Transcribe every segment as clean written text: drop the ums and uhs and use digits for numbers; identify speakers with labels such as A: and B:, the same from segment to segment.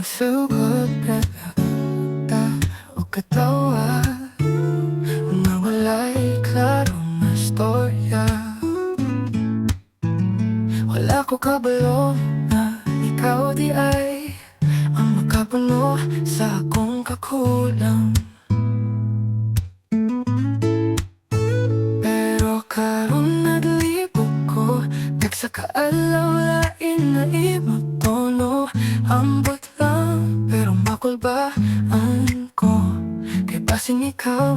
A: Nagsugod na ta o katawa, nawala'y klarong na storya. Wala ko kabalo na ikaw di ay ang makapuno sa akong kakulang. Pero karon naglibog ko, kag sa kaalaw lain na imong tono. Ambot lang, pero makulbaan ko, kay basing ikaw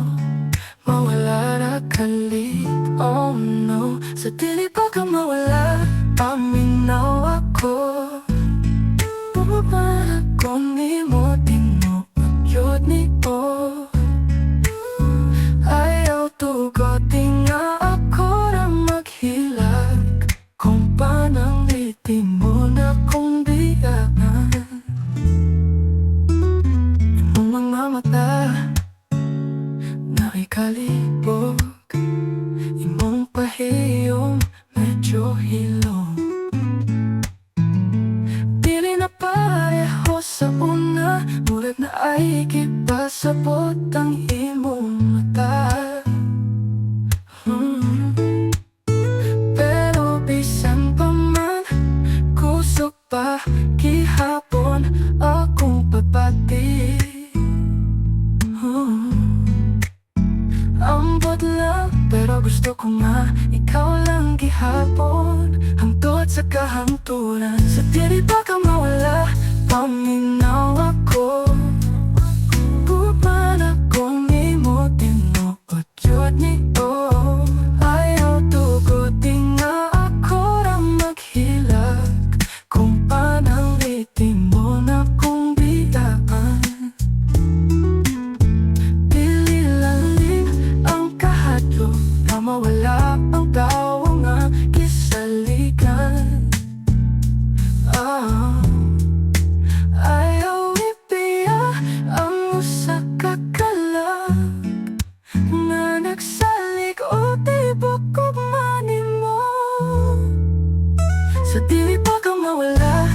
A: mawala ra kalit. Oh no, sa dili pa ka mawala, paminaw ako. Bumaba ako nimo, tinuod yun nito. Ayaw tugot, di nga ako ra maghilag, kung panang liti mo na kong biyaan. Imong mga mata nakikalibog, imong pahiyong medyo hilong. Dili na pareho sa una, mulat na ay ikipasabot ang imong mata. Pero bisan pa man, kusog pa gihapon akong pabati. Ambot lang, pero gusto ko nga ikaw lang gihapon, hangtod sa kahangturan. Sa dili pa ka mawala, paminaw ako. Buman akong nimo, tinuod yun nito. Ayaw tugot, di nga ako ra maghilag, kung panang liti mo na kong biyaan. Dili lalim ang kahadlo na mawala ang tawo nga gisaligan. Ayaw ipiya ang usa ka kalag na nagsalig o tibok ugma nimo. Sa dili pa ka mawala,